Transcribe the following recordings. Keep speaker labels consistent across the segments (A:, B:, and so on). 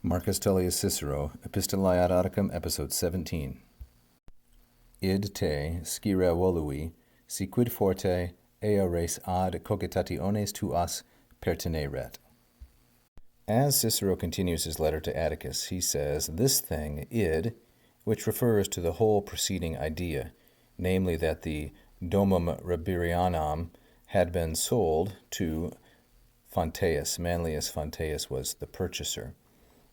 A: Marcus Tullius Cicero, Epistulae Ad Atticum, Episode 17. Id te, scire volui, si quid forte ea res ad cogitationes tuas pertineret. As Cicero continues his letter to Atticus, he says, this thing, id, which refers to the whole preceding idea, namely that the domum Rabirianam had been sold to Fonteius. Manlius Fonteius was the purchaser.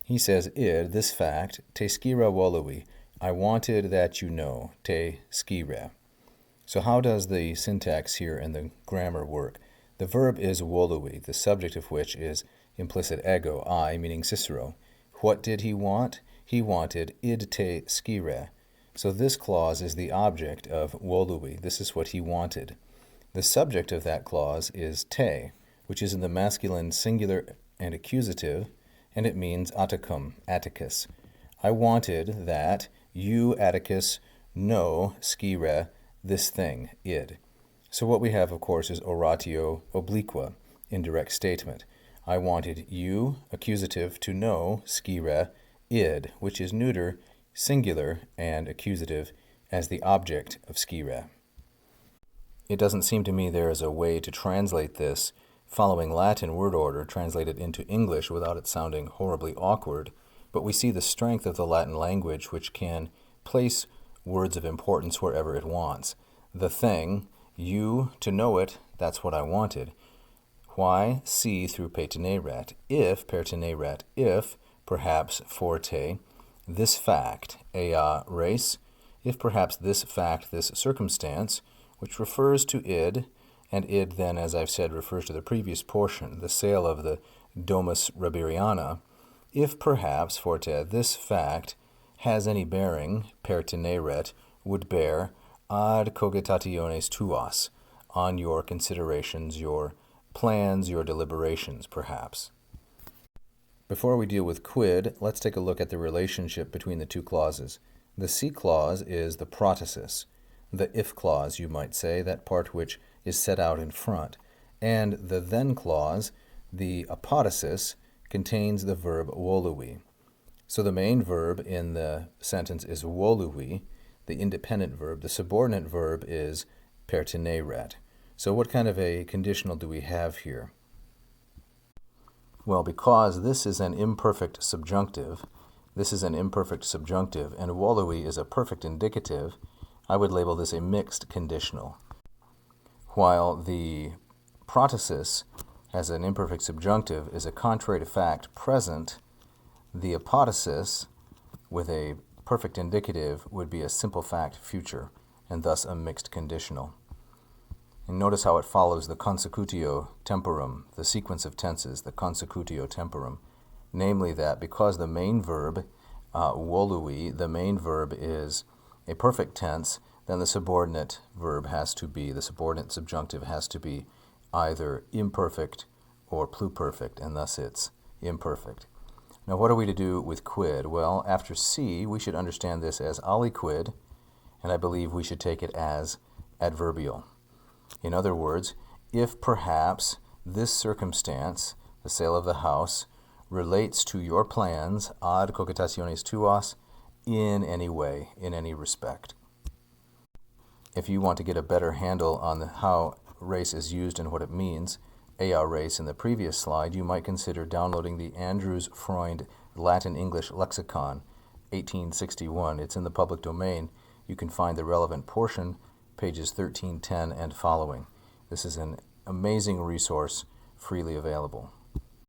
A: He says, id, this fact, te scire volui, I wanted that you know, te scire. So how does the syntax here and the grammar work? The verb is volui, the subject of which is implicit ego, I, meaning Cicero. What did he want? He wanted id te scire. So this clause is the object of volui. This is what he wanted. The subject of that clause is te, which is in the masculine singular and accusative, and it means Atticum, Atticus. I wanted that you, Atticus, know, scire, this thing, id. So what we have, of course, is oratio obliqua, indirect statement. I wanted you, accusative, to know, scire, id, which is neuter, singular, and accusative, as the object of scire. It doesn't seem to me there is a way to translate this following Latin word order translated into English without it sounding horribly awkward, but we see the strength of the Latin language, which can place words of importance wherever it wants. The thing, you, to know it, that's what I wanted. Why? See through pertineret. If, pertineret, if, perhaps, forte, this fact, ea res, if perhaps this fact, this circumstance, which refers to id, and id then, as I've said, refers to the previous portion, the sale of the domus Rabiriana. If perhaps, forte, this fact has any bearing, pertineret, would bear, ad cogitationes tuas, on your considerations, your plans, your deliberations, perhaps. Before we deal with quid, let's take a look at the relationship between the two clauses. The C clause is the protasis, the if clause, you might say, that part which is set out in front. And the then clause, the apodosis, contains the verb volui. So the main verb in the sentence is volui, the independent verb. The subordinate verb is pertineret. So what kind of a conditional do we have here? Well, because this is an imperfect subjunctive, and volui is a perfect indicative, I would label this a mixed conditional. While the protasis, as an imperfect subjunctive, is a contrary to fact present, the apodosis, with a perfect indicative, would be a simple fact future, and thus a mixed conditional. And notice how it follows the consecutio temporum, the sequence of tenses, the consecutio temporum, namely that because the main verb, volui, the main verb is a perfect tense, then the subordinate verb has to be, the subordinate subjunctive has to be either imperfect or pluperfect, and thus it's imperfect. Now what are we to do with quid? Well, after C, we should understand this as aliquid, and I believe we should take it as adverbial. In other words, if perhaps this circumstance, the sale of the house, relates to your plans, ad cogitationes tuas, in any way, in any respect. If you want to get a better handle on how res is used and what it means, ea res in the previous slide, you might consider downloading the Andrews-Freund Latin-English Lexicon, 1861. It's in the public domain. You can find the relevant portion, pages 1310 and following. This is an amazing resource, freely available.